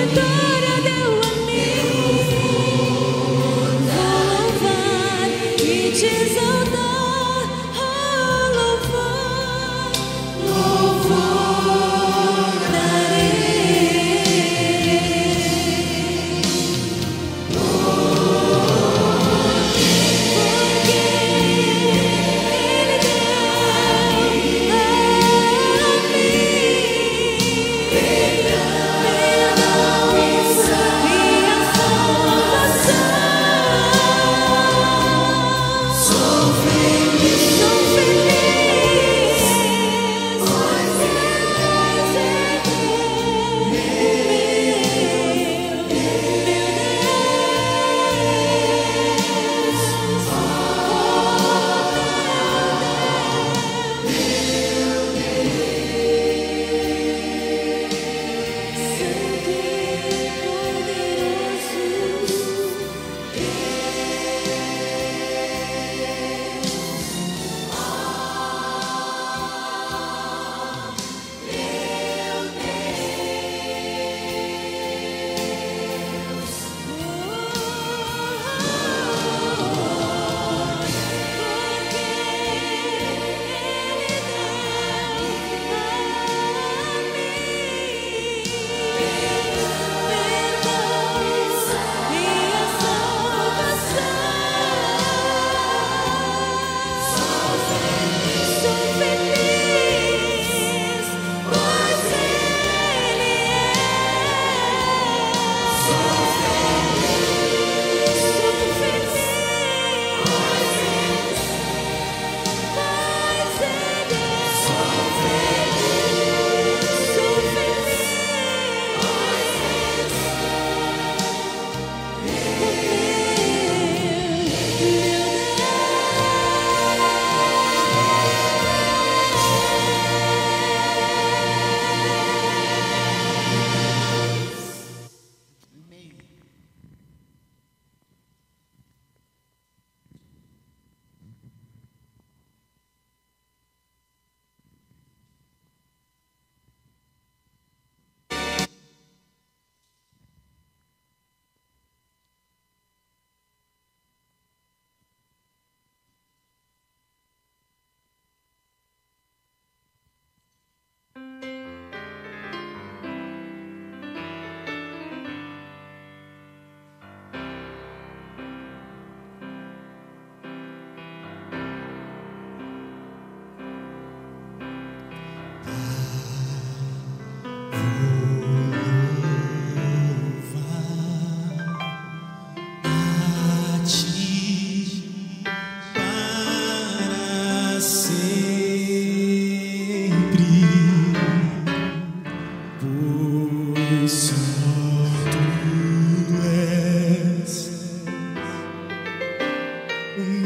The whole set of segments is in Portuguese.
Vitória deu a mim.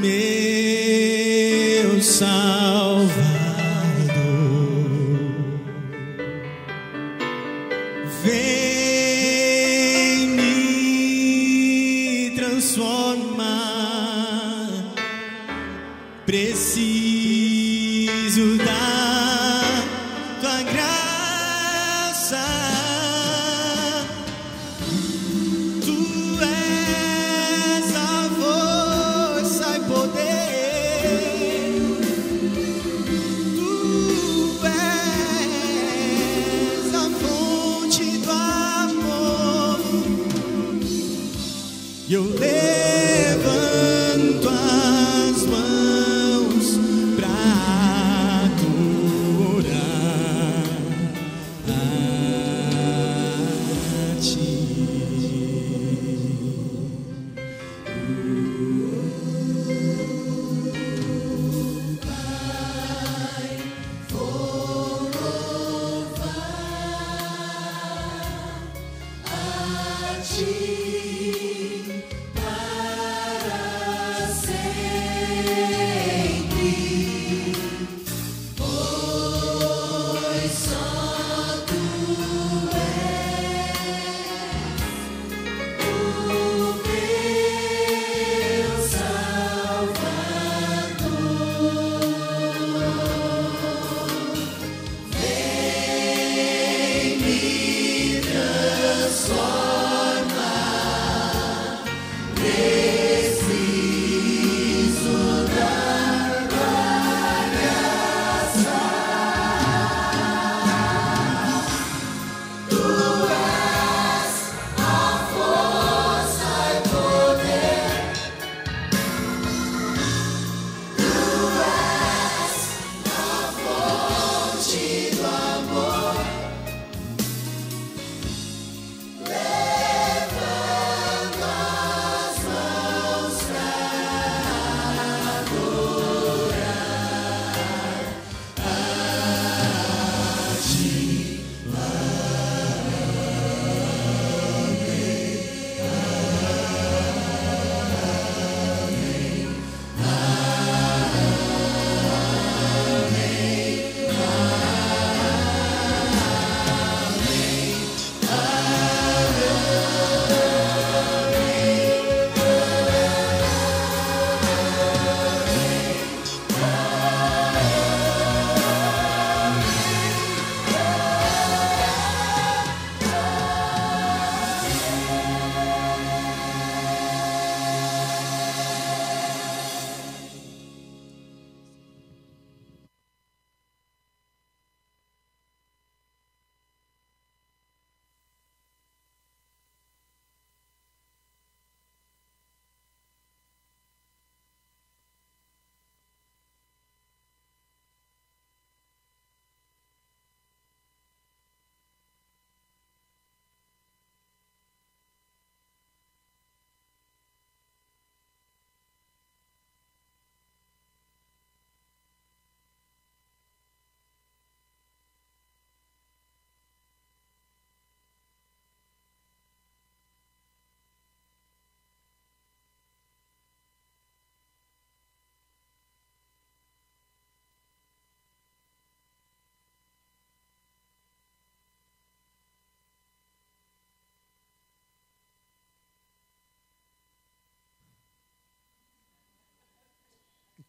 meu Salvador, vem me transformar. Preciso da tua graça. Tu és a força e poder. Tu és a fonte do amor. E eu levanto as mãos pra adorar a ti.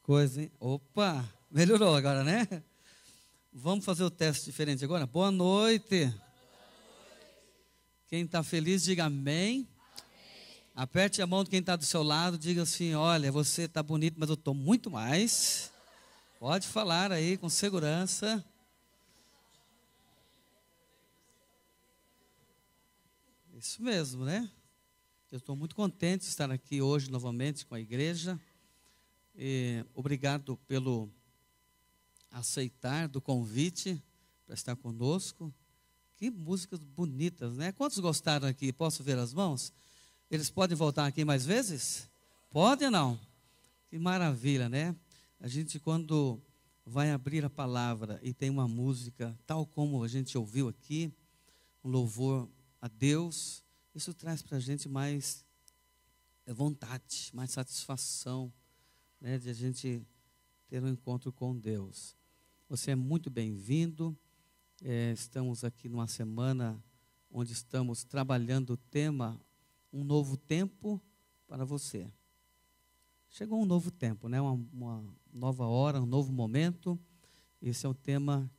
Coisa, hein? Opa, melhorou agora, né? Vamos fazer o teste diferente agora? Boa noite. Quem está feliz, diga amém. Aperte a mão de quem está do seu lado, diga assim, olha, você está bonito, mas eu estou muito mais. Pode falar aí com segurança. Isso mesmo, né? Eu estou muito contente de estar aqui hoje novamente com a igreja. Obrigado pelo aceitar do convite para estar conosco. Que músicas bonitas, né? Quantos gostaram aqui? Posso ver as mãos? Eles podem voltar aqui mais vezes? Podem ou não? Que maravilha, né? A gente, quando vai abrir a palavra e tem uma música, tal como a gente ouviu aqui, um louvor a Deus, isso traz para a gente mais vontade, mais satisfação, né, de a gente ter um encontro com Deus. Você é muito bem-vindo. Estamos aqui numa semana onde estamos trabalhando o tema Um Novo Tempo para você. Chegou um novo tempo, né? Uma nova hora, um novo momento. Esse é um tema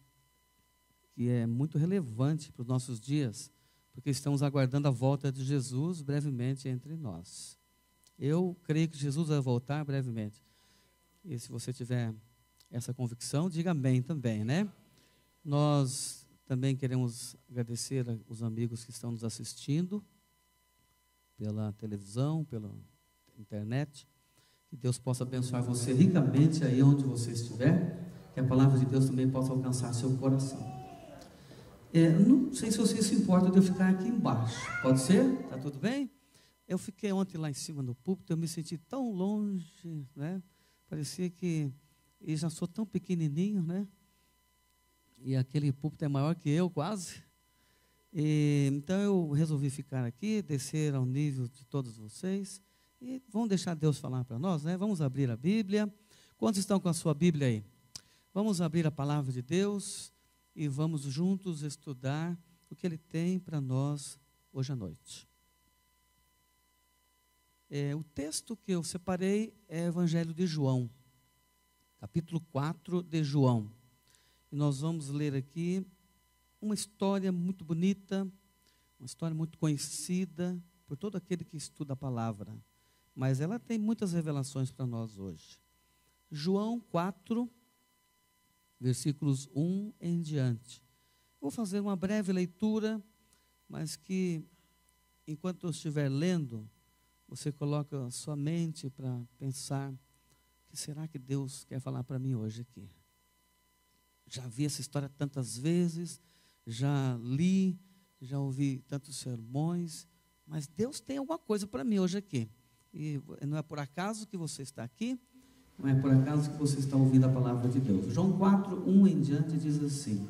que é muito relevante para os nossos dias, porque estamos aguardando a volta de Jesus brevemente entre nós. Eu creio que Jesus vai voltar brevemente. E se você tiver essa convicção, diga amém também, né? Nós também queremos agradecer os amigos que estão nos assistindo pela televisão, pela internet. Que Deus possa abençoar você ricamente aí onde você estiver. Que a palavra de Deus também possa alcançar seu coração. Não sei se você se importa de eu ficar aqui embaixo. Pode ser? Tá tudo bem? Eu fiquei ontem lá em cima no púlpito, eu me senti tão longe, né? Parecia que eu já sou tão pequenininho, né? E aquele púlpito é maior que eu, quase. Então eu resolvi ficar aqui, descer ao nível de todos vocês. E vamos deixar Deus falar para nós, né? Vamos abrir a Bíblia. Quantos estão com a sua Bíblia aí? Vamos abrir a palavra de Deus e vamos juntos estudar o que Ele tem para nós hoje à noite. O texto que eu separei é o Evangelho de João, capítulo 4 de João. E nós vamos ler aqui uma história muito bonita, uma história muito conhecida por todo aquele que estuda a palavra. Mas ela tem muitas revelações para nós hoje. João 4, versículos 1 em diante. Vou fazer uma breve leitura, mas que, enquanto eu estiver lendo, você coloca a sua mente para pensar: o que será que Deus quer falar para mim hoje aqui? Já vi essa história tantas vezes, já li, já ouvi tantos sermões, mas Deus tem alguma coisa para mim hoje aqui. E não é por acaso que você está aqui, não é por acaso que você está ouvindo a palavra de Deus. João 4, 1 em diante diz assim: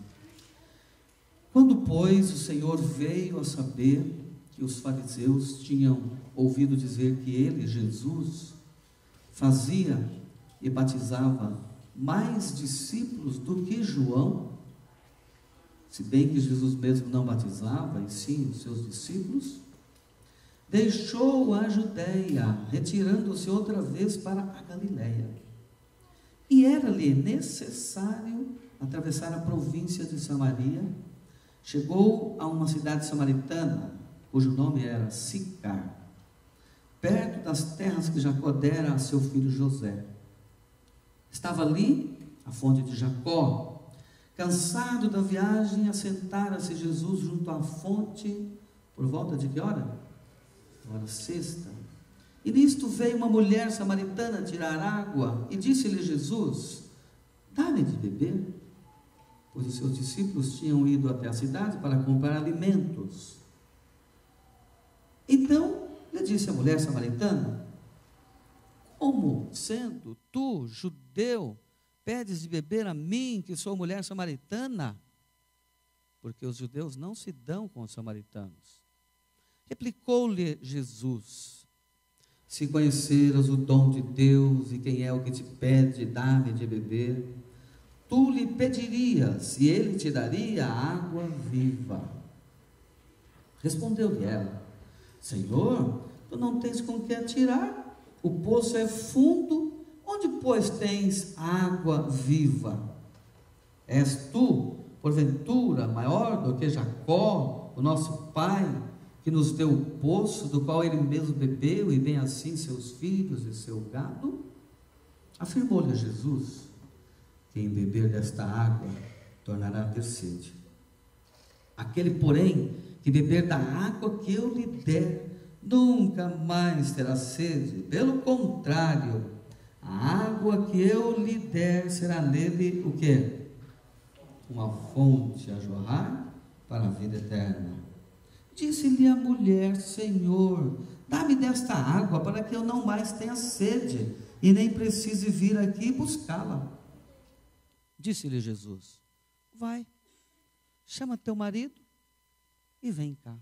Quando, pois, o Senhor veio a saber que os fariseus tinham ouvido dizer que ele, Jesus, fazia e batizava mais discípulos do que João, se bem que Jesus mesmo não batizava, e sim os seus discípulos, deixou a Judéia, retirando-se outra vez para a Galiléia. E era-lhe necessário atravessar a província de Samaria. Chegou a uma cidade samaritana, cujo nome era Sicar, perto das terras que Jacó dera a seu filho José. Estava ali a fonte de Jacó. Cansado da viagem, assentara-se Jesus junto à fonte, por volta de que hora? Hora sexta. E nisto veio uma mulher samaritana tirar água, e disse-lhe Jesus: dá-me de beber, pois os seus discípulos tinham ido até a cidade para comprar alimentos. Então lhe disse a mulher samaritana: como, sendo tu judeu, pedes de beber a mim, que sou mulher samaritana? Porque os judeus não se dão com os samaritanos. Replicou-lhe Jesus: se conheceras o dom de Deus e quem é o que te pede, dá-me de beber, tu lhe pedirias e ele te daria água viva. Respondeu-lhe ela: Senhor, tu não tens com que atirar, o poço é fundo, onde pois tens água viva? És tu, porventura, maior do que Jacó, o nosso pai, que nos deu o poço, do qual ele mesmo bebeu, e bem assim seus filhos e seu gado? Afirmou-lhe Jesus: quem beber desta água tornará a ter sede. Aquele, porém, que beber da água que eu lhe der, nunca mais terá sede. Pelo contrário, a água que eu lhe der será nele o quê? Uma fonte a jorrar para a vida eterna. Disse-lhe a mulher: Senhor, dá-me desta água para que eu não mais tenha sede e nem precise vir aqui buscá-la. Disse-lhe Jesus: vai, chama teu marido e vem cá.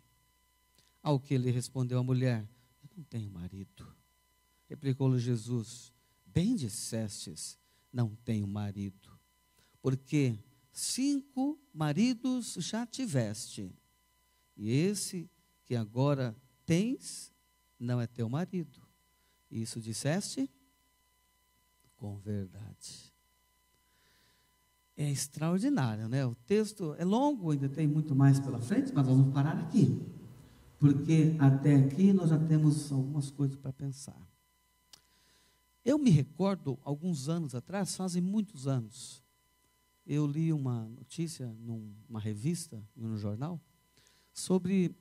Ao que lhe respondeu a mulher: eu não tenho marido. Replicou-lhe Jesus: bem dissestes, não tenho marido, porque 5 maridos já tiveste, e esse que agora tens não é teu marido. Isso disseste com verdade. É extraordinário, né? O texto é longo, ainda tem muito mais pela frente, mas nós vamos parar aqui, porque até aqui nós já temos algumas coisas para pensar. Eu me recordo, alguns anos atrás, fazem muitos anos, eu li uma notícia numa revista, num jornal, sobre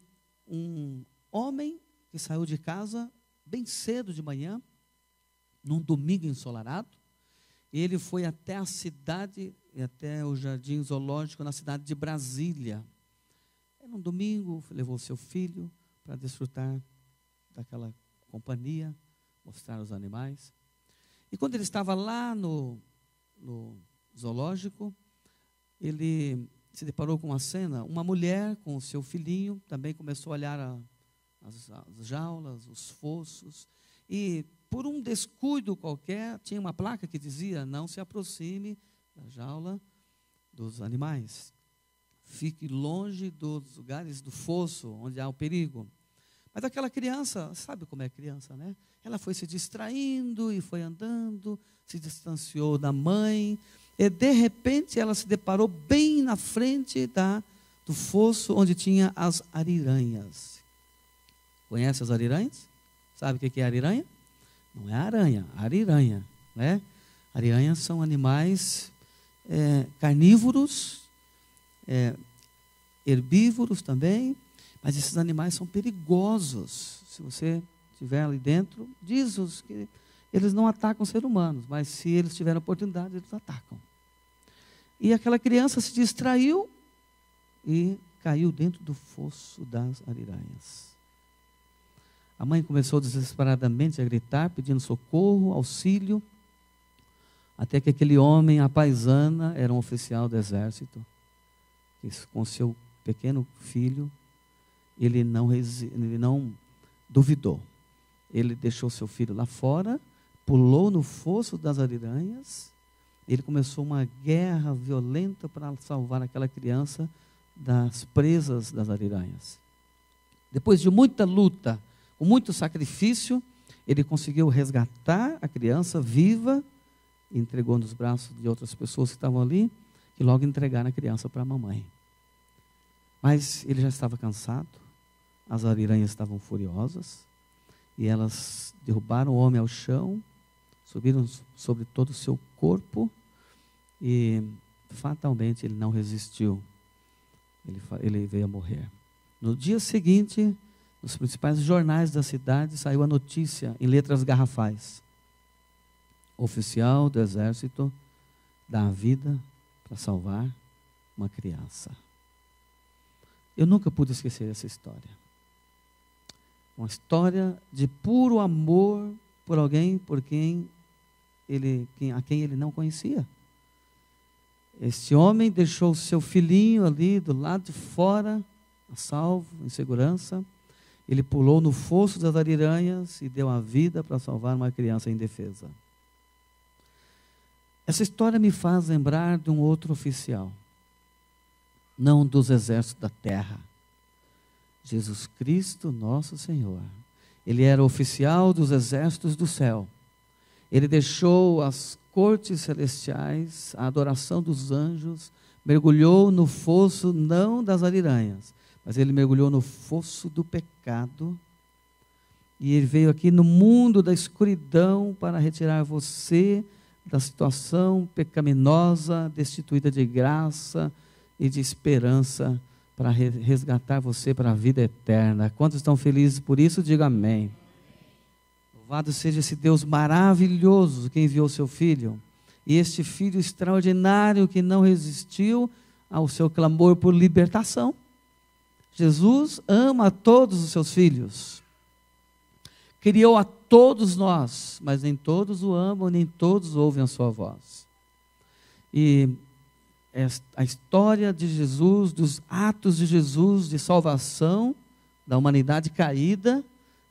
um homem que saiu de casa bem cedo de manhã, num domingo ensolarado, e ele foi até a cidade, até o Jardim Zoológico, na cidade de Brasília. Era um domingo, levou seu filho para desfrutar daquela companhia, mostrar os animais. E quando ele estava lá no zoológico, ele se deparou com uma cena, uma mulher com o seu filhinho, também começou a olhar as jaulas, os fossos, e por um descuido qualquer, tinha uma placa que dizia, não se aproxime da jaula dos animais. Fique longe dos lugares do fosso, onde há o perigo. Mas aquela criança, sabe como é criança, né? Ela foi se distraindo e foi andando, se distanciou da mãe, e de repente ela se deparou bem na frente do fosso, onde tinha as ariranhas. Conhece as ariranhas? Sabe o que é ariranha? Não é aranha, ariranha, né? Ariranhas são animais carnívoros, herbívoros também, mas esses animais são perigosos. Se você estiver ali dentro, diz-os que eles não atacam seres humanos, mas se eles tiverem oportunidade, eles atacam. E aquela criança se distraiu e caiu dentro do fosso das ariranhas. A mãe começou desesperadamente a gritar, pedindo socorro, auxílio, até que aquele homem, a paisana, era um oficial do exército, que com seu pequeno filho, ele não duvidou. Ele deixou seu filho lá fora, pulou no fosso das ariranhas, ele começou uma guerra violenta para salvar aquela criança das presas das ariranhas. Depois de muita luta, com muito sacrifício, ele conseguiu resgatar a criança viva, e entregou nos braços de outras pessoas que estavam ali, e logo entregaram a criança para a mamãe. Mas ele já estava cansado, as ariranhas estavam furiosas, e elas derrubaram o homem ao chão, subiram sobre todo o seu corpo, e fatalmente ele não resistiu, ele veio a morrer. No dia seguinte, nos principais jornais da cidade, saiu a notícia em letras garrafais: oficial do exército dá a vida para salvar uma criança. Eu nunca pude esquecer essa história. Uma história de puro amor por alguém a quem ele não conhecia. Esse homem deixou o seu filhinho ali do lado de fora, a salvo, em segurança. Ele pulou no fosso das ariranhas e deu a vida para salvar uma criança indefesa. Essa história me faz lembrar de um outro oficial, não dos exércitos da terra, Jesus Cristo, nosso Senhor. Ele era oficial dos exércitos do céu. Ele deixou as cortes celestiais, a adoração dos anjos, mergulhou no fosso não das ariranhas, mas ele mergulhou no fosso do pecado, e ele veio aqui no mundo da escuridão para retirar você da situação pecaminosa, destituída de graça e de esperança, para resgatar você para a vida eterna. Quantos estão felizes por isso? Diga amém. Louvado seja esse Deus maravilhoso que enviou seu Filho, e este Filho extraordinário que não resistiu ao seu clamor por libertação. Jesus ama a todos os seus filhos, criou a todos nós, mas nem todos o amam, nem todos ouvem a sua voz. E a história de Jesus, dos atos de Jesus de salvação da humanidade caída,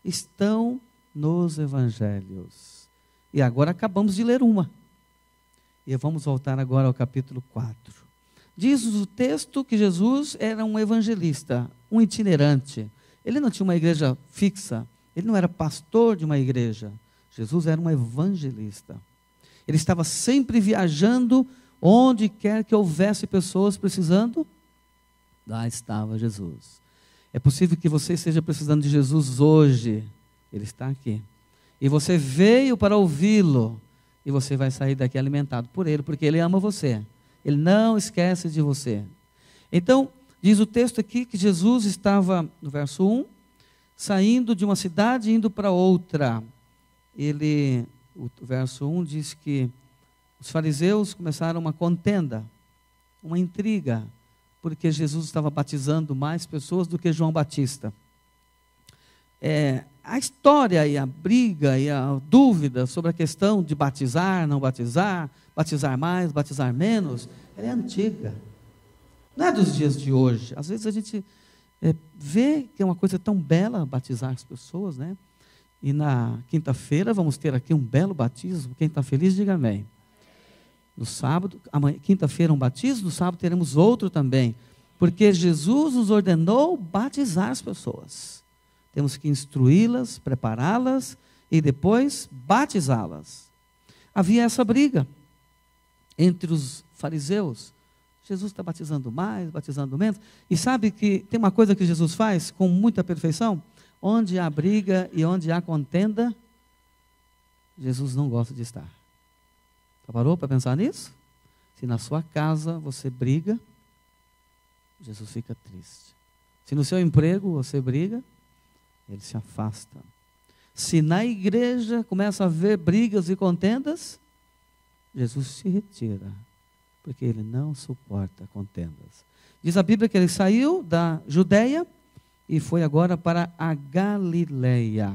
estão nos evangelhos. E agora acabamos de ler uma. E vamos voltar agora ao capítulo 4. Diz o texto que Jesus era um evangelista, um itinerante. Ele não tinha uma igreja fixa, ele não era pastor de uma igreja. Jesus era um evangelista. Ele estava sempre viajando onde quer que houvesse pessoas precisando. Lá estava Jesus. É possível que você esteja precisando de Jesus hoje. Ele está aqui. E você veio para ouvi-lo. E você vai sair daqui alimentado por ele, porque ele ama você. Ele não esquece de você. Então, diz o texto aqui que Jesus estava, no verso 1, saindo de uma cidade e indo para outra. O verso 1 diz que os fariseus começaram uma contenda, uma intriga, porque Jesus estava batizando mais pessoas do que João Batista. A história e a briga e a dúvida sobre a questão de batizar, não batizar, batizar mais, batizar menos, ela é antiga. Não é dos dias de hoje. Às vezes a gente vê que é uma coisa tão bela batizar as pessoas, né? E na quinta-feira vamos ter aqui um belo batismo. Quem está feliz, diga amém. No sábado, quinta-feira um batismo, no sábado teremos outro também. Porque Jesus nos ordenou batizar as pessoas. Temos que instruí-las, prepará-las e depois batizá-las. Havia essa briga entre os fariseus. Jesus está batizando mais, batizando menos. E sabe que tem uma coisa que Jesus faz com muita perfeição? Onde há briga e onde há contenda, Jesus não gosta de estar. Já parou para pensar nisso? Se na sua casa você briga, Jesus fica triste. Se no seu emprego você briga, ele se afasta. Se na igreja começa a haver brigas e contendas, Jesus se retira, porque ele não suporta contendas. Diz a Bíblia que ele saiu da Judeia e foi agora para a Galileia.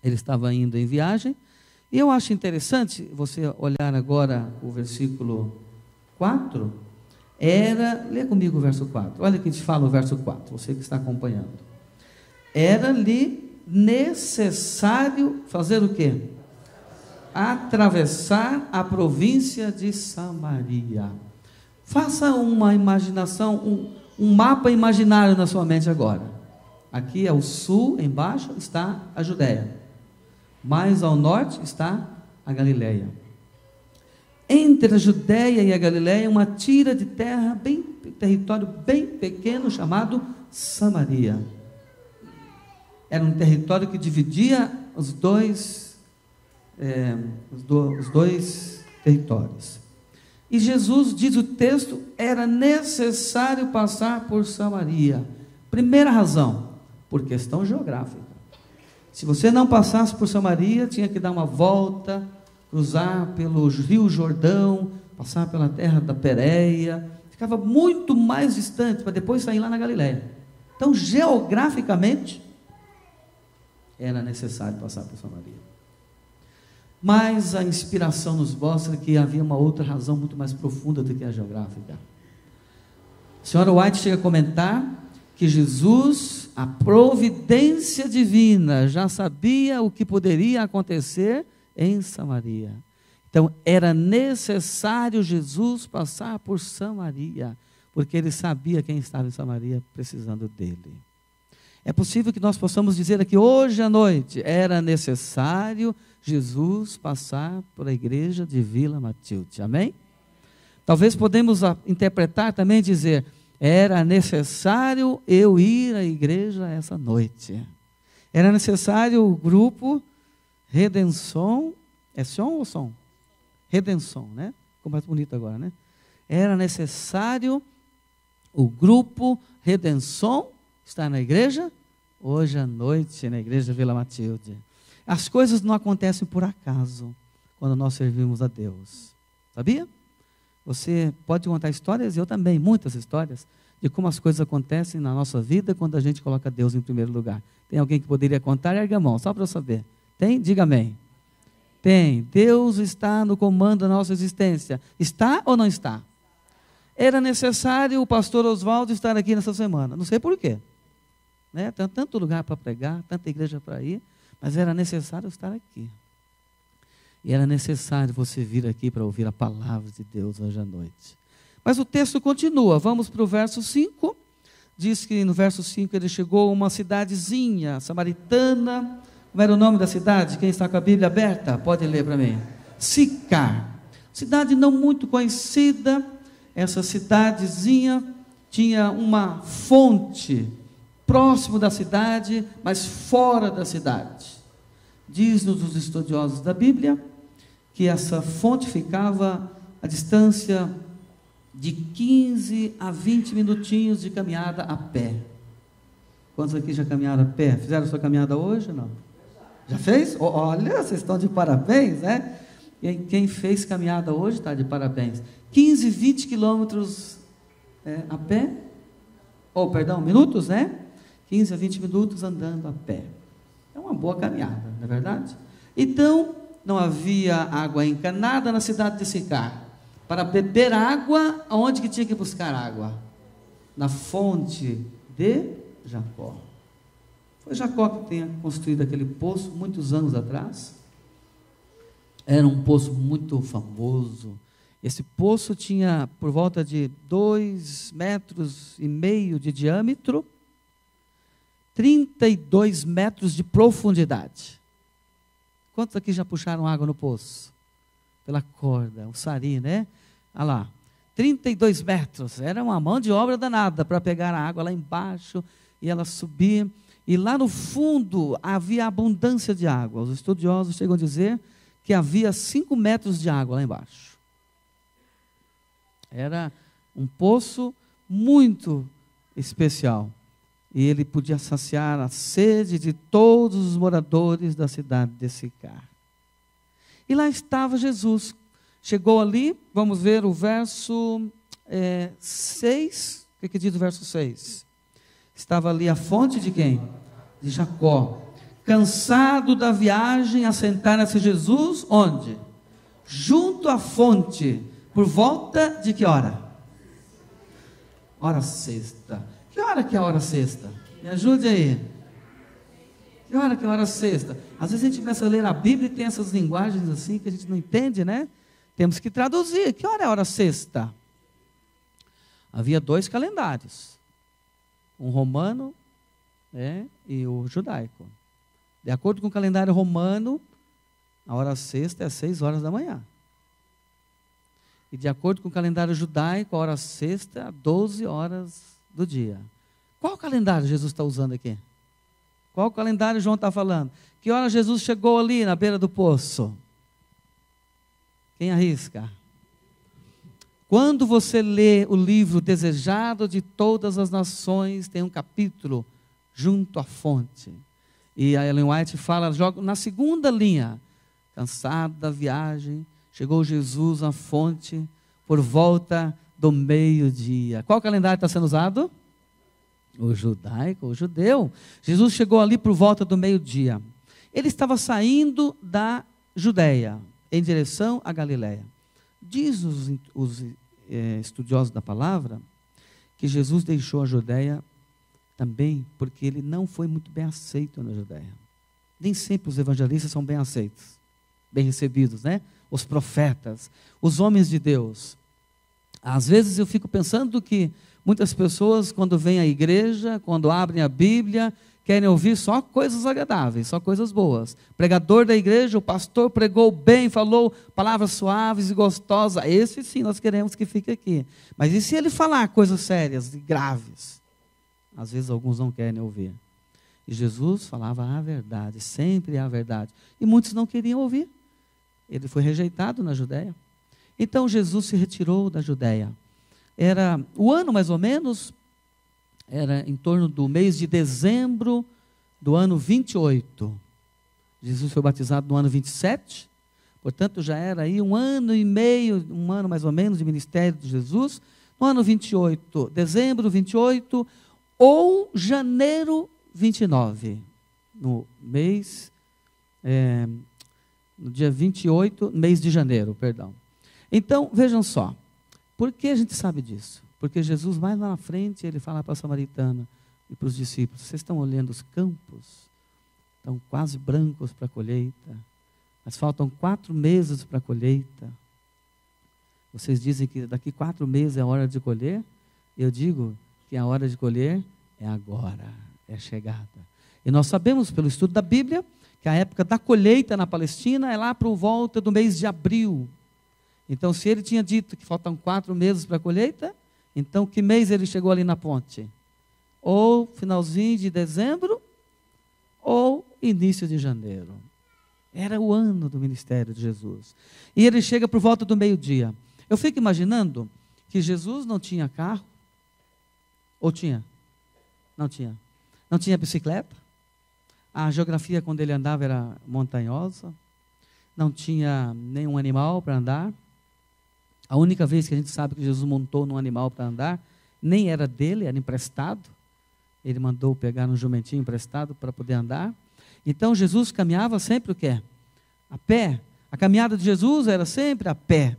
Ele estava indo em viagem, e eu acho interessante você olhar agora o versículo 4. Lê comigo o verso 4. Olha o que te fala o verso 4, você que está acompanhando. Era-lhe necessário fazer o quê? Atravessar a província de Samaria. Faça uma imaginação, um mapa imaginário na sua mente agora. Aqui é o sul, embaixo está a Judéia. Mais ao norte está a Galileia. Entre a Judéia e a Galileia, uma tira de terra, território bem pequeno, chamado Samaria. Era um território que dividia os dois territórios. E Jesus, diz o texto, era necessário passar por Samaria. Primeira razão, por questão geográfica. Se você não passasse por Samaria, tinha que dar uma volta, cruzar pelo Rio Jordão, passar pela terra da Pérea, ficava muito mais distante, para depois sair lá na Galileia. Então, geograficamente, era necessário passar por Samaria. Mas a inspiração nos mostra que havia uma outra razão muito mais profunda do que a geográfica. A senhora White chega a comentar que Jesus, a providência divina, já sabia o que poderia acontecer em Samaria. Então, era necessário Jesus passar por Samaria, porque ele sabia quem estava em Samaria precisando dele. É possível que nós possamos dizer aqui, hoje à noite, era necessário Jesus passar por a igreja de Vila Matilde. Amém? Talvez podemos interpretar também e dizer, era necessário eu ir à igreja essa noite. Era necessário o grupo Redenção, é som ou som? Redenção, né? Ficou mais bonito agora, né? Era necessário o grupo Redenção estar na igreja, hoje à noite, na igreja Vila Matilde. As coisas não acontecem por acaso, quando nós servimos a Deus. Sabia? Você pode contar histórias, e eu também, muitas histórias, de como as coisas acontecem na nossa vida, quando a gente coloca Deus em primeiro lugar. Tem alguém que poderia contar? Ergue a mão, só para eu saber. Tem? Diga amém. Tem. Deus está no comando da nossa existência. Está ou não está? Era necessário o pastor Oswaldo estar aqui nessa semana. Não sei por quê. Né? Tem tanto lugar para pregar, tanta igreja para ir, mas era necessário estar aqui. E era necessário você vir aqui para ouvir a palavra de Deus hoje à noite. Mas o texto continua, vamos para o verso 5. Diz que no verso 5 ele chegou a uma cidadezinha samaritana. Como era o nome da cidade? Quem está com a Bíblia aberta? Pode ler para mim. Sicar. Cidade não muito conhecida. Essa cidadezinha tinha uma fonte próximo da cidade, mas fora da cidade. Diz-nos os estudiosos da Bíblia que essa fonte ficava a distância de 15 a 20 minutinhos de caminhada a pé. Quantos aqui já caminharam a pé? Fizeram sua caminhada hoje ou não? Já fez? Olha, vocês estão de parabéns, né? E quem fez caminhada hoje está de parabéns. 15, 20 quilômetros a pé. Minutos, né? 15 a 20 minutos andando a pé. É uma boa caminhada, não é verdade? Então, não havia água encanada na cidade de Sicar. Para beber água, aonde que tinha que buscar água? Na fonte de Jacó. Foi Jacó que tenha construído aquele poço muitos anos atrás. Era um poço muito famoso. Esse poço tinha por volta de 2,5 metros de diâmetro, 32 metros de profundidade. Quantos aqui já puxaram água no poço? Pela corda, o sari, né? Olha lá, 32 metros, era uma mão de obra danada para pegar a água lá embaixo e ela subir. E lá no fundo havia abundância de água. Os estudiosos chegam a dizer que havia 5 metros de água lá embaixo. Era um poço muito especial. E ele podia saciar a sede de todos os moradores da cidade de Sicar. E lá estava Jesus. Chegou ali, vamos ver o verso 6. O que diz o verso 6? Estava ali a fonte de quem? De Jacó. Cansado da viagem, assentara-se Jesus, onde? Junto à fonte. Por volta de que hora? Hora sexta. Que hora que é a hora sexta? Me ajude aí. Que hora que é a hora sexta? Às vezes a gente começa a ler a Bíblia e tem essas linguagens assim que a gente não entende, né? Temos que traduzir. Que hora é a hora sexta? Havia 2 calendários. Um romano e o judaico. De acordo com o calendário romano, a hora sexta é às 6 horas da manhã. E de acordo com o calendário judaico, a hora sexta é às 12 horas do dia. Qual calendário Jesus está usando aqui? Qual calendário João está falando? Que hora Jesus chegou ali na beira do poço? Quem arrisca? Quando você lê o livro Desejado de Todas as Nações, tem um capítulo junto à fonte. E a Ellen White fala, joga na segunda linha, cansado da viagem, chegou Jesus à fonte por volta do meio-dia. Qual calendário está sendo usado? O judaico, o judeu. Jesus chegou ali por volta do meio-dia. Ele estava saindo da Judeia, em direção à Galileia. Diz os estudiosos da palavra, que Jesus deixou a Judeia também, porque ele não foi muito bem aceito na Judeia. Nem sempre os evangelistas são bem aceitos, bem recebidos, né? Os profetas, os homens de Deus. Às vezes eu fico pensando que muitas pessoas, quando vêm à igreja, quando abrem a Bíblia, querem ouvir só coisas agradáveis, só coisas boas. Pregador da igreja, o pastor pregou bem, falou palavras suaves e gostosas. Esse sim, nós queremos que fique aqui. Mas e se ele falar coisas sérias e graves? Às vezes alguns não querem ouvir. E Jesus falava a verdade, sempre a verdade. E muitos não queriam ouvir. Ele foi rejeitado na Judeia. Então Jesus se retirou da Judeia. Era o ano mais ou menos, era em torno do mês de dezembro do ano 28. Jesus foi batizado no ano 27, portanto já era aí 1 ano e meio, 1 ano mais ou menos de ministério de Jesus. No ano 28, dezembro 28 ou janeiro 29, no mês, no dia 28, mês de janeiro, perdão. Então, vejam só, por que a gente sabe disso? Porque Jesus, mais lá na frente, ele fala para a samaritana e para os discípulos, vocês estão olhando os campos? Estão quase brancos para a colheita, mas faltam 4 meses para a colheita. Vocês dizem que daqui 4 meses é a hora de colher. Eu digo que a hora de colher é agora, é chegada. E nós sabemos pelo estudo da Bíblia que a época da colheita na Palestina é lá por volta do mês de abril. Então, se ele tinha dito que faltam 4 meses para a colheita, então que mês ele chegou ali na ponte? Ou finalzinho de dezembro, ou início de janeiro. Era o ano do ministério de Jesus. E ele chega por volta do meio-dia. Eu fico imaginando que Jesus não tinha carro. Ou tinha? Não tinha. Não tinha bicicleta. A geografia quando ele andava era montanhosa. Não tinha nenhum animal para andar. A única vez que a gente sabe que Jesus montou num animal para andar, nem era dele, era emprestado. Ele mandou pegar um jumentinho emprestado para poder andar. Então Jesus caminhava sempre o quê? A pé. A caminhada de Jesus era sempre a pé.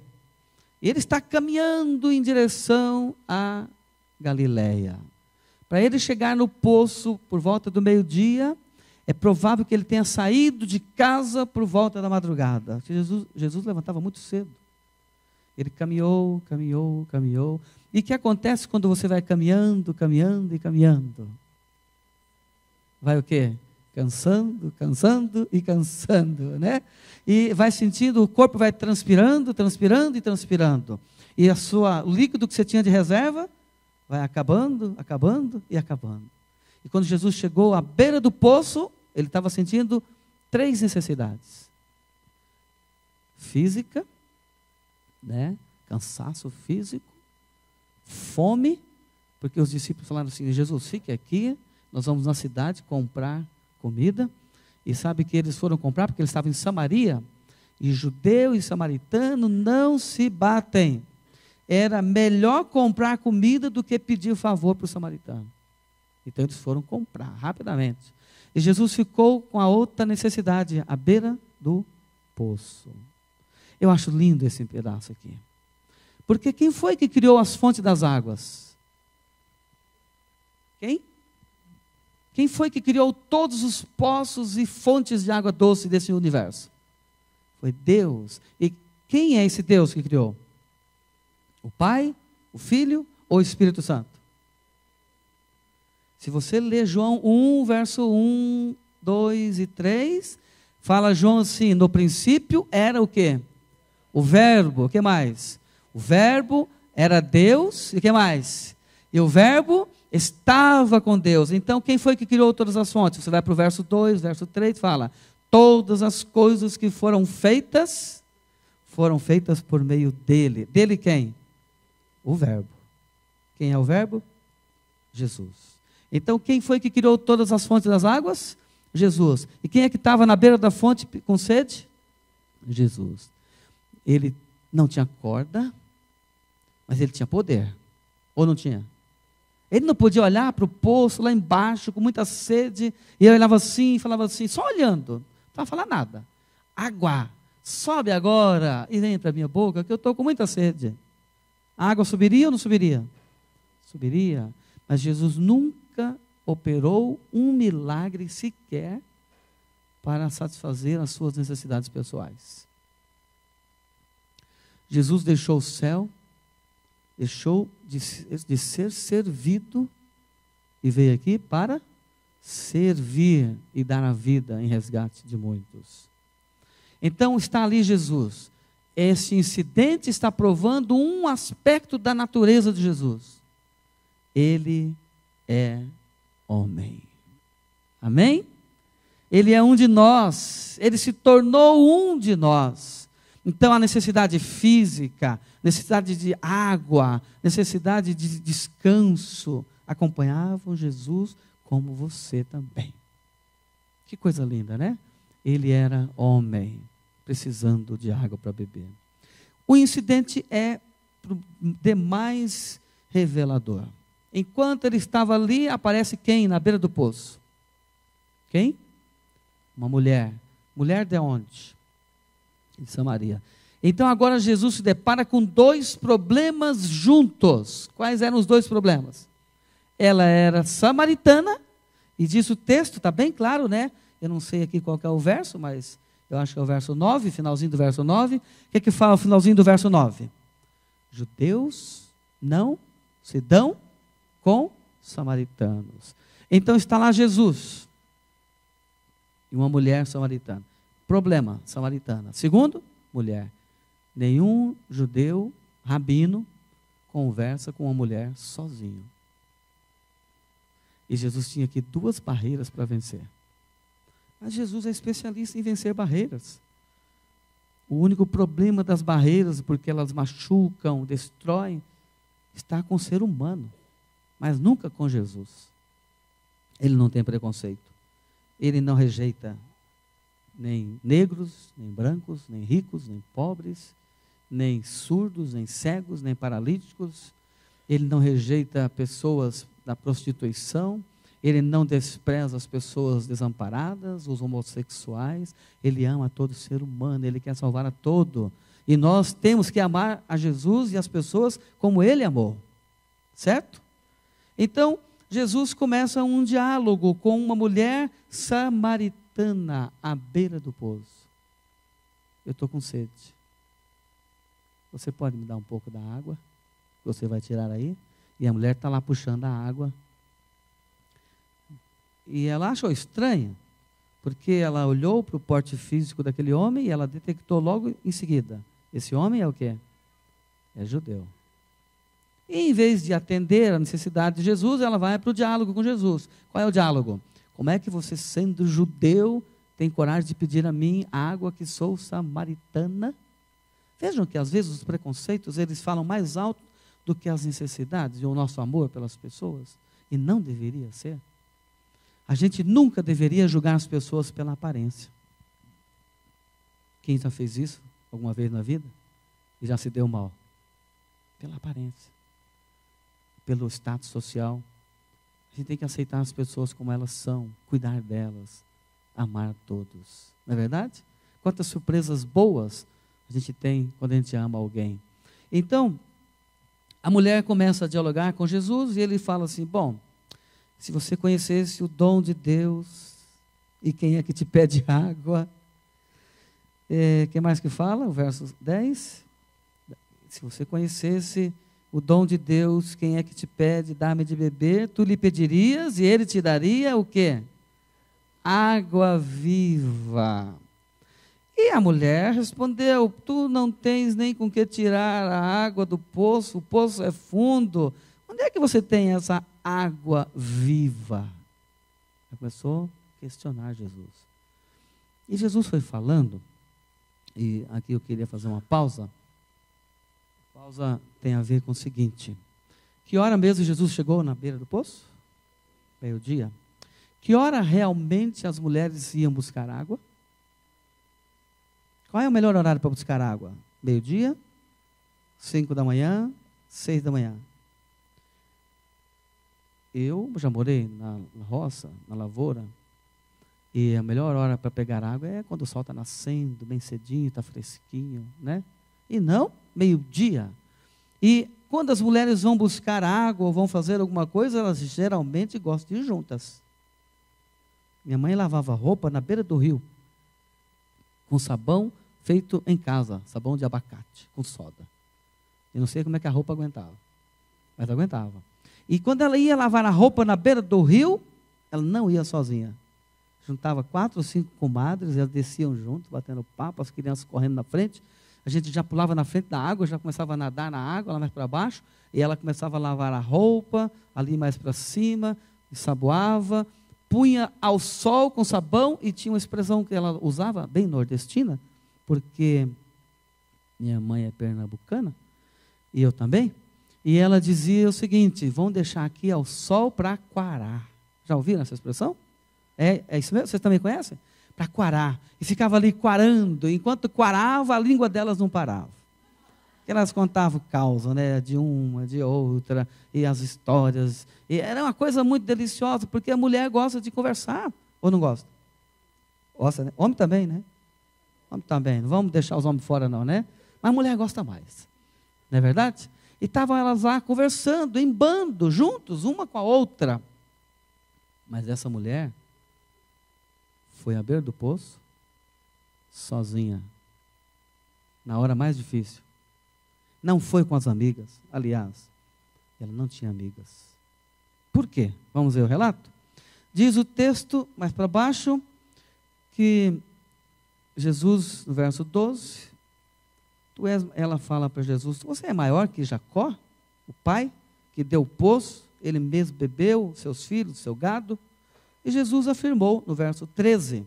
Ele está caminhando em direção a Galileia. Para ele chegar no poço por volta do meio-dia, é provável que ele tenha saído de casa por volta da madrugada. Jesus levantava muito cedo. Ele caminhou. E o que acontece quando você vai caminhando e caminhando? Vai o quê? Cansando, né? E vai sentindo, o corpo vai transpirando. E o líquido que você tinha de reserva vai acabando. E quando Jesus chegou à beira do poço, ele estava sentindo 3 necessidades. Física, né? Cansaço físico, fome, porque os discípulos falaram assim: Jesus, fique aqui, nós vamos na cidade comprar comida. E sabe que eles foram comprar porque eles estavam em Samaria, e judeu e samaritano não se batem. Era melhor comprar comida do que pedir favor para o samaritano. Então eles foram comprar rapidamente. E Jesus ficou com a outra necessidade, à beira do poço. Eu acho lindo esse pedaço aqui. Porque quem foi que criou as fontes das águas? Quem? Quem foi que criou todos os poços e fontes de água doce desse universo? Foi Deus. E quem é esse Deus que criou? O Pai, o Filho ou o Espírito Santo? Se você ler João 1, verso 1, 2 e 3, fala João assim: no princípio era o quê? O verbo. O que mais? O verbo era Deus. E o que mais? E o verbo estava com Deus. Então, quem foi que criou todas as fontes? Você vai para o verso 2, verso 3, fala: todas as coisas que foram feitas por meio dele. Dele quem? O verbo. Quem é o verbo? Jesus. Então, quem foi que criou todas as fontes das águas? Jesus. E quem é que estava na beira da fonte com sede? Jesus. Ele não tinha corda, mas ele tinha poder. Ou não tinha? Ele não podia olhar para o poço lá embaixo, com muita sede, e ele olhava assim, e falava assim, só olhando, não estava falando nada. Água, sobe agora e vem para a minha boca, que eu estou com muita sede. A água subiria ou não subiria? Subiria. Mas Jesus nunca operou um milagre sequer para satisfazer as suas necessidades pessoais. Jesus deixou o céu, deixou de ser servido e veio aqui para servir e dar a vida em resgate de muitos. Então está ali Jesus. Esse incidente está provando um aspecto da natureza de Jesus. Ele é homem. Amém? Ele é um de nós. Ele se tornou um de nós. Então a necessidade física, necessidade de água, necessidade de descanso, acompanhavam Jesus como você também. Que coisa linda, né? Ele era homem, precisando de água para beber. O incidente é demais revelador. Enquanto ele estava ali, aparece quem na beira do poço? Quem? Uma mulher. Mulher de onde? De Samaria. Então agora Jesus se depara com 2 problemas juntos. Quais eram os 2 problemas? Ela era samaritana, e diz o texto, está bem claro, né? Eu não sei aqui qual que é o verso, mas eu acho que é o verso 9, finalzinho do verso 9. O que é que fala o finalzinho do verso 9? Judeus não se dão com samaritanos. Então está lá Jesus e uma mulher samaritana. Problema, samaritana. Segundo, mulher. Nenhum judeu, rabino, conversa com uma mulher sozinho. E Jesus tinha aqui duas barreiras para vencer. Mas Jesus é especialista em vencer barreiras. O único problema das barreiras, porque elas machucam, destroem, está com o ser humano, mas nunca com Jesus. Ele não tem preconceito. Ele não rejeita nem negros, nem brancos, nem ricos, nem pobres, nem surdos, nem cegos, nem paralíticos. Ele não rejeita pessoas da prostituição. Ele não despreza as pessoas desamparadas, os homossexuais. Ele ama todo ser humano, ele quer salvar a todo. E nós temos que amar a Jesus e as pessoas como ele amou. Certo? Então, Jesus começa um diálogo com uma mulher samaritana à beira do poço. Eu estou com sede. Você pode me dar um pouco da água? Você vai tirar aí? E a mulher está lá puxando a água. E ela achou estranho, porque ela olhou para o porte físico daquele homem e ela detectou logo em seguida. Esse homem é o quê? É judeu. E em vez de atender a necessidade de Jesus, ela vai para o diálogo com Jesus. Qual é o diálogo? Como é que você, sendo judeu, tem coragem de pedir a mim água que sou samaritana? Vejam que às vezes os preconceitos, eles falam mais alto do que as necessidades e o nosso amor pelas pessoas. E não deveria ser. A gente nunca deveria julgar as pessoas pela aparência. Quem já fez isso alguma vez na vida? E já se deu mal? Pela aparência. Pelo status social. A gente tem que aceitar as pessoas como elas são, cuidar delas, amar todos. Não é verdade? Quantas surpresas boas a gente tem quando a gente ama alguém. Então, a mulher começa a dialogar com Jesus e ele fala assim, bom, se você conhecesse o dom de Deus e quem é que te pede água, que mais que fala? O verso 10. Se você conhecesse o dom de Deus, quem é que te pede, dá-me de beber, tu lhe pedirias e ele te daria o quê? Água viva. E a mulher respondeu, tu não tens nem com que tirar a água do poço, o poço é fundo. Onde é que você tem essa água viva? Ela começou a questionar Jesus. E Jesus foi falando, e aqui eu queria fazer uma pausa. A pausa tem a ver com o seguinte. Que hora mesmo Jesus chegou na beira do poço? Meio-dia. Que hora realmente as mulheres iam buscar água? Qual é o melhor horário para buscar água? Meio-dia, 5 da manhã, 6 da manhã. Eu já morei na roça, na lavoura, e a melhor hora para pegar água é quando o sol está nascendo, bem cedinho, está fresquinho, né? E não meio-dia. E quando as mulheres vão buscar água ou vão fazer alguma coisa, elas geralmente gostam de ir juntas. Minha mãe lavava roupa na beira do rio, com sabão feito em casa, sabão de abacate, com soda. Eu não sei como é que a roupa aguentava, mas aguentava. E quando ela ia lavar a roupa na beira do rio, ela não ia sozinha. Juntava 4 ou 5 comadres, elas desciam junto, batendo papo, as crianças correndo na frente. A gente já pulava na frente da água, já começava a nadar na água, lá mais para baixo, e ela começava a lavar a roupa, ali mais para cima, ensaboava, punha ao sol com sabão, e tinha uma expressão que ela usava, bem nordestina, porque minha mãe é pernambucana, e eu também, e ela dizia o seguinte, vão deixar aqui ao sol para quarar. Já ouviram essa expressão? É isso mesmo? Vocês também conhecem? Para quarar. E ficava ali quarando, enquanto quarava, a língua delas não parava. Elas contavam causa, né, de uma, de outra, e as histórias. E era uma coisa muito deliciosa, porque a mulher gosta de conversar, ou não gosta? Gosta, né? Homem também, né? Homem também, não vamos deixar os homens fora não, né? Mas a mulher gosta mais, não é verdade? E estavam elas lá conversando, em bando, juntos, uma com a outra. Mas essa mulher foi à beira do poço, sozinha, na hora mais difícil. Não foi com as amigas, aliás, ela não tinha amigas. Por quê? Vamos ver o relato? Diz o texto, mais para baixo, que Jesus, no verso 12, ela fala para Jesus, você é maior que Jacó, o pai, que deu o poço, ele mesmo bebeu, seus filhos, seu gado. E Jesus afirmou, no verso 13,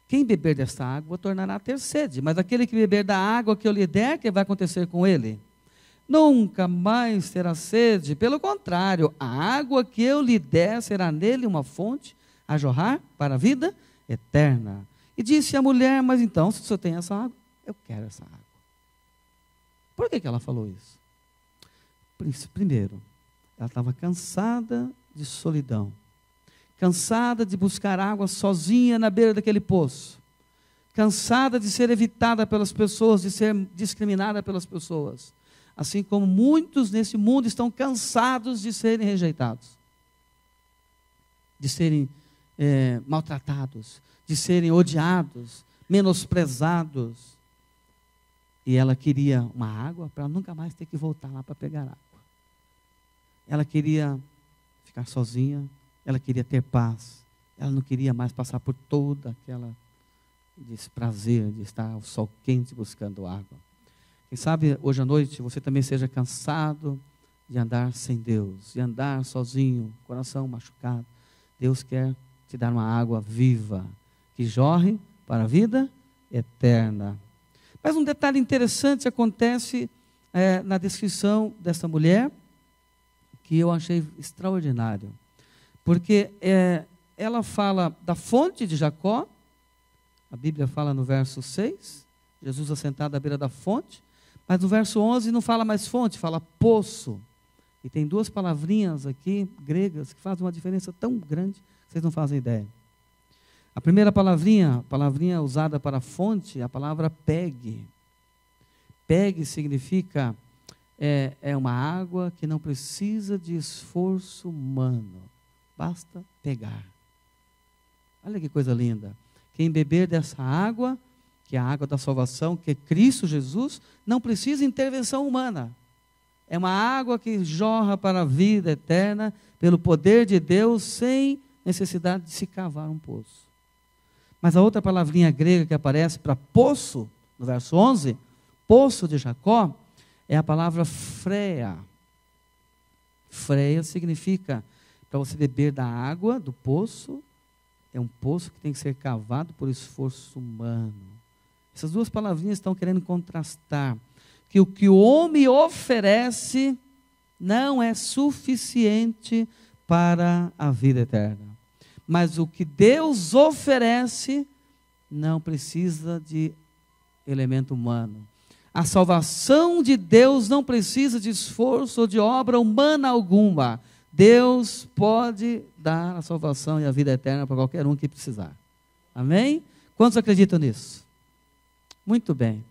quem beber desta água tornará a ter sede, mas aquele que beber da água que eu lhe der, o que vai acontecer com ele? Nunca mais terá sede, pelo contrário, a água que eu lhe der será nele uma fonte a jorrar para a vida eterna. E disse a mulher, mas então, se o senhor tem essa água, eu quero essa água. Por que ela falou isso? Primeiro, ela estava cansada de solidão, cansada de buscar água sozinha na beira daquele poço, cansada de ser evitada pelas pessoas, de ser discriminada pelas pessoas, assim como muitos nesse mundo estão cansados de serem rejeitados, de serem maltratados, de serem odiados, menosprezados. E ela queria uma água para nunca mais ter que voltar lá para pegar água. Ela queria ficar sozinha, ela queria ter paz, ela não queria mais passar por toda aquela desprazer de estar ao sol quente buscando água. Quem sabe hoje à noite você também seja cansado de andar sem Deus, de andar sozinho, coração machucado. Deus quer te dar uma água viva, que jorre para a vida eterna. Mas um detalhe interessante acontece na descrição dessa mulher, que eu achei extraordinário. Porque ela fala da fonte de Jacó, a Bíblia fala no verso 6, Jesus assentado à beira da fonte, mas no verso 11 não fala mais fonte, fala poço. E tem duas palavrinhas aqui, gregas, que fazem uma diferença tão grande, que vocês não fazem ideia. A primeira palavrinha usada para fonte, é a palavra pegue. Pegue significa, é uma água que não precisa de esforço humano, basta pegar. Olha que coisa linda. Quem beber dessa água, que é a água da salvação, que é Cristo Jesus, não precisa de intervenção humana. É uma água que jorra para a vida eterna, pelo poder de Deus, sem necessidade de se cavar um poço. Mas a outra palavrinha grega que aparece para poço, no verso 11, poço de Jacó, é a palavra freia. Freia significa, para você beber da água do poço, é um poço que tem que ser cavado por esforço humano. Essas duas palavrinhas estão querendo contrastar que o que o homem oferece não é suficiente para a vida eterna. Mas o que Deus oferece não precisa de elemento humano. A salvação de Deus não precisa de esforço ou de obra humana alguma. Deus pode dar a salvação e a vida eterna para qualquer um que precisar. Amém? Quantos acreditam nisso? Muito bem.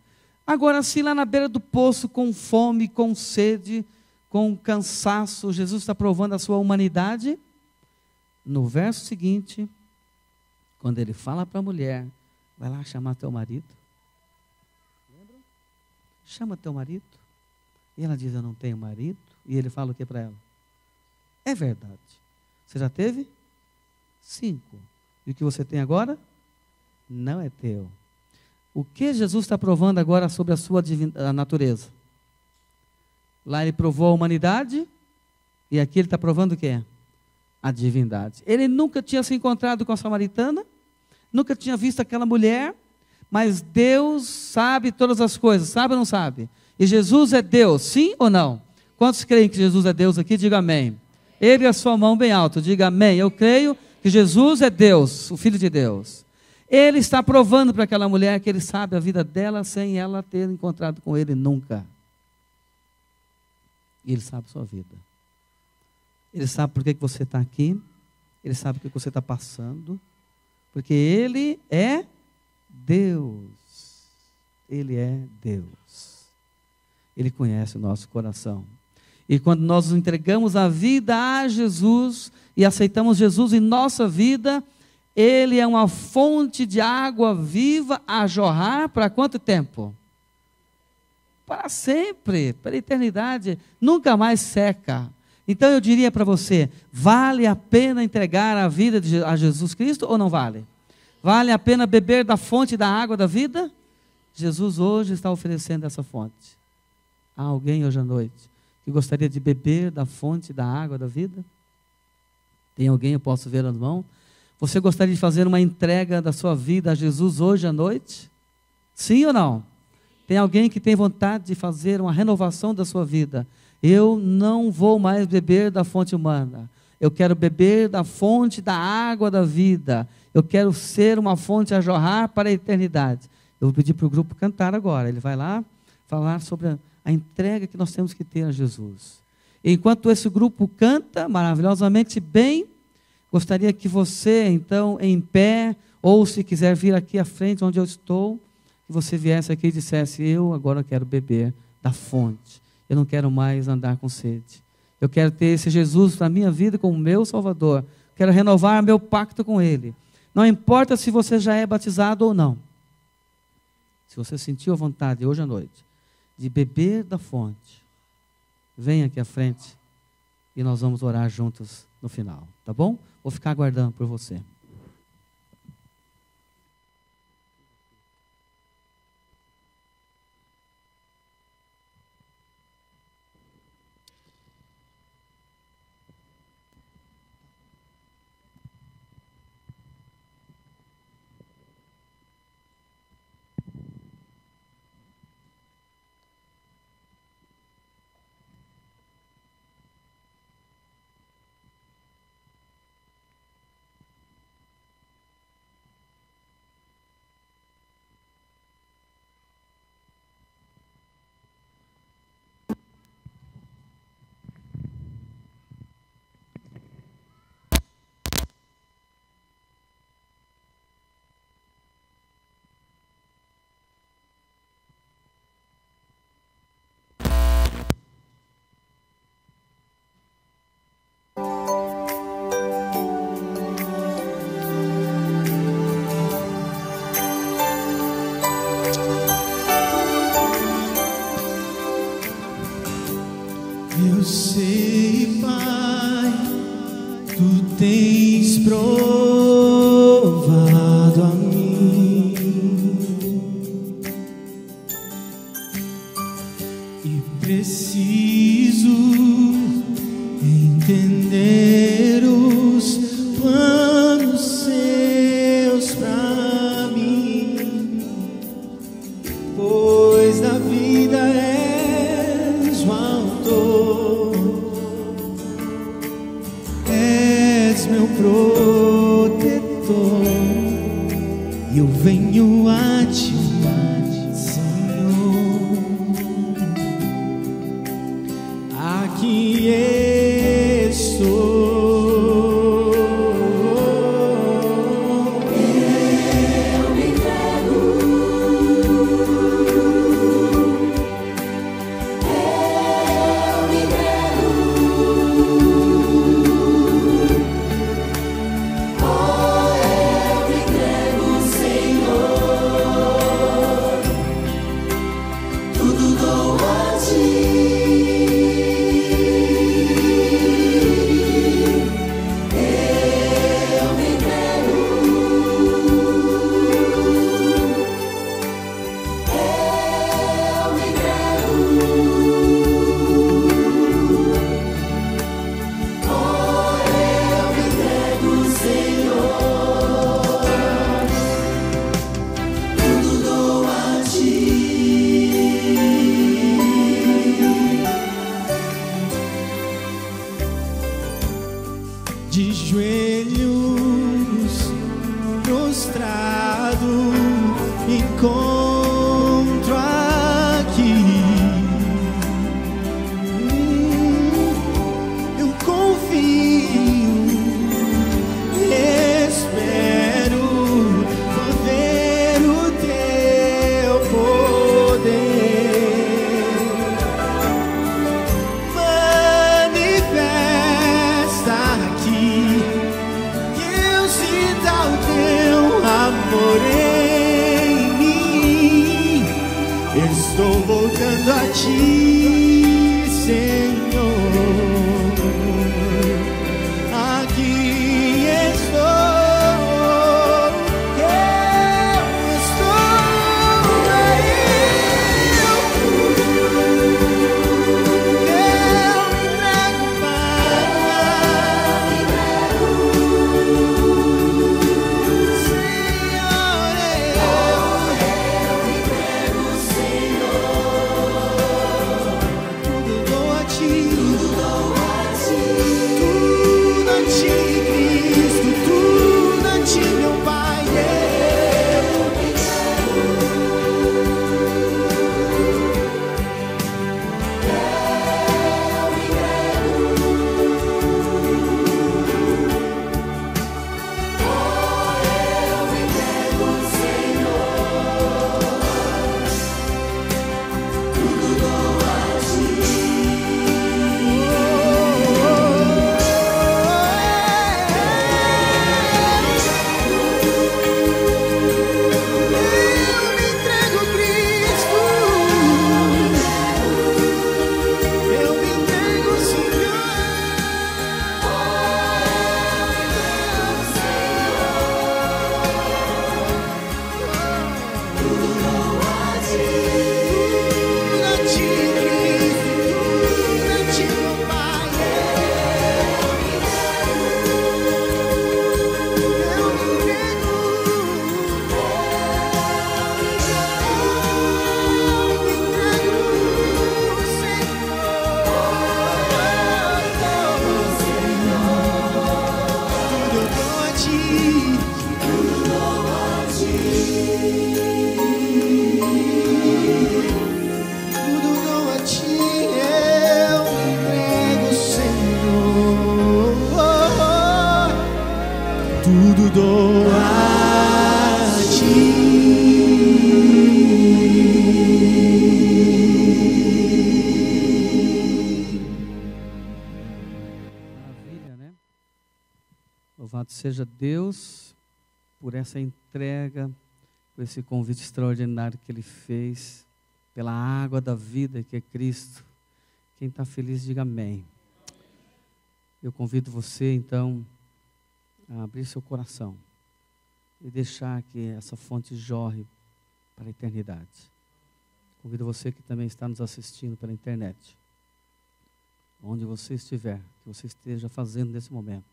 Agora, se lá na beira do poço, com fome, com sede, com cansaço, Jesus está provando a sua humanidade, no verso seguinte, quando ele fala para a mulher, vai lá chamar teu marido. Lembra? Chama teu marido. E ela diz, eu não tenho marido. E ele fala o que para ela? É verdade. Você já teve? 5. E o que você tem agora? Não é teu. O que Jesus está provando agora sobre a sua natureza? Lá ele provou a humanidade, e aqui ele está provando o quê? A divindade. Ele nunca tinha se encontrado com a samaritana, nunca tinha visto aquela mulher, mas Deus sabe todas as coisas, sabe ou não sabe? E Jesus é Deus, sim ou não? Quantos creem que Jesus é Deus aqui? Diga amém. Ergue a sua mão bem alto, diga amém. Eu creio que Jesus é Deus, o Filho de Deus. Ele está provando para aquela mulher que ele sabe a vida dela sem ela ter encontrado com ele nunca. E ele sabe a sua vida. Ele sabe por que você está aqui. Ele sabe o que você está passando. Porque Ele é Deus. Ele é Deus. Ele conhece o nosso coração. E quando nós entregamos a vida a Jesus e aceitamos Jesus em nossa vida, Ele é uma fonte de água viva a jorrar para quanto tempo? Para sempre, para a eternidade, nunca mais seca. Então eu diria para você, vale a pena entregar a vida a Jesus Cristo ou não vale? Vale a pena beber da fonte da água da vida? Jesus hoje está oferecendo essa fonte. Há alguém hoje à noite que gostaria de beber da fonte da água da vida? Tem alguém, eu posso ver as mãos? Você gostaria de fazer uma entrega da sua vida a Jesus hoje à noite? Sim ou não? Tem alguém que tem vontade de fazer uma renovação da sua vida? Eu não vou mais beber da fonte humana. Eu quero beber da fonte da água da vida. Eu quero ser uma fonte a jorrar para a eternidade. Eu vou pedir para o grupo cantar agora. Ele vai lá falar sobre a entrega que nós temos que ter a Jesus. Enquanto esse grupo canta maravilhosamente bem, gostaria que você, então, em pé, ou se quiser vir aqui à frente onde eu estou, que você viesse aqui e dissesse, eu agora quero beber da fonte. Eu não quero mais andar com sede. Eu quero ter esse Jesus na minha vida como meu Salvador. Quero renovar meu pacto com Ele. Não importa se você já é batizado ou não. Se você sentiu a vontade hoje à noite de beber da fonte, venha aqui à frente e nós vamos orar juntos no final, tá bom? Vou ficar aguardando por você. Eu sei, Pai, Tu tens provado a mim e preciso entender os planos Seus pra mim, pois da vida és o autor, és meu protetor, e eu venho a Ti, Senhor. Aqui estou. Senhor. estou voltando a ti, Senhor. Aqui estou, eu estou aí. Eu me entrego, Pai. Tudo dou a ti. Maravilha, né? Louvado seja Deus por essa entrega, por esse convite extraordinário que Ele fez, pela água da vida que é Cristo. Quem está feliz, diga amém. Eu convido você, então, a abrir seu coração e deixar que essa fonte jorre para a eternidade. Convido você que também está nos assistindo pela internet, onde você estiver, que você esteja fazendo nesse momento.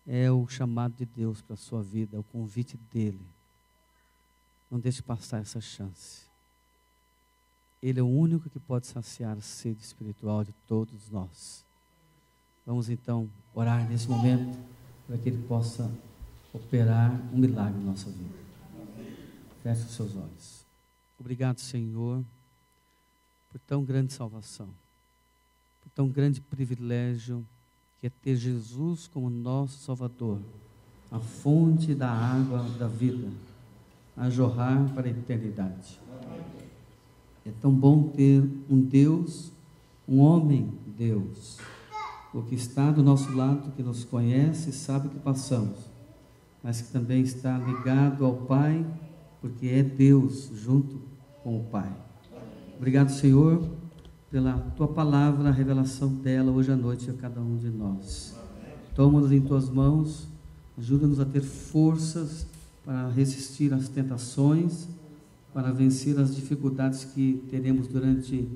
É o chamado de Deus para a sua vida, é o convite dEle. Não deixe passar essa chance. Ele é o único que pode saciar a sede espiritual de todos nós. Vamos então orar nesse momento, para que Ele possa operar um milagre na nossa vida. Feche os seus olhos. Obrigado, Senhor, por tão grande salvação, por tão grande privilégio que é ter Jesus como nosso Salvador, a fonte da água da vida, a jorrar para a eternidade. É tão bom ter um Deus, um homem Deus, o que está do nosso lado, que nos conhece e sabe o que passamos, mas que também está ligado ao Pai, porque é Deus junto com o Pai. Obrigado, Senhor, pela Tua palavra, a revelação dela hoje à noite a cada um de nós. Toma-nos em Tuas mãos, ajuda-nos a ter forças para resistir às tentações, para vencer as dificuldades que teremos durante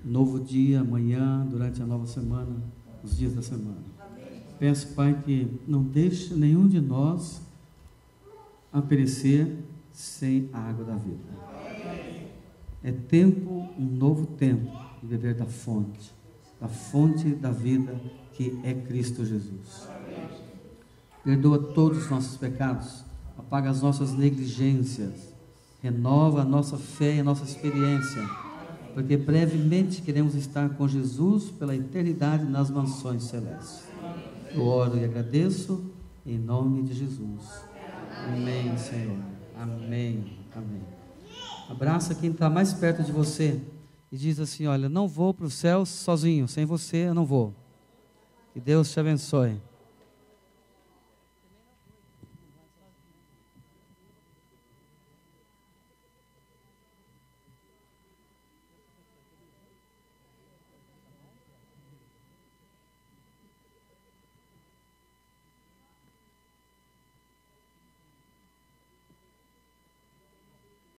o novo dia, amanhã, durante a nova semana, os dias da semana. Peço, Pai, que não deixe nenhum de nós a perecer sem a água da vida. É tempo, um novo tempo, de beber da fonte da vida que é Cristo Jesus. Perdoa todos os nossos pecados, apaga as nossas negligências, renova a nossa fé e a nossa experiência, porque brevemente queremos estar com Jesus pela eternidade nas mansões celestes. Eu oro e agradeço em nome de Jesus. Amém, Senhor. Amém. Amém. Abraça quem está mais perto de você e diz assim: olha, não vou para o céu sozinho, sem você eu não vou. Que Deus te abençoe.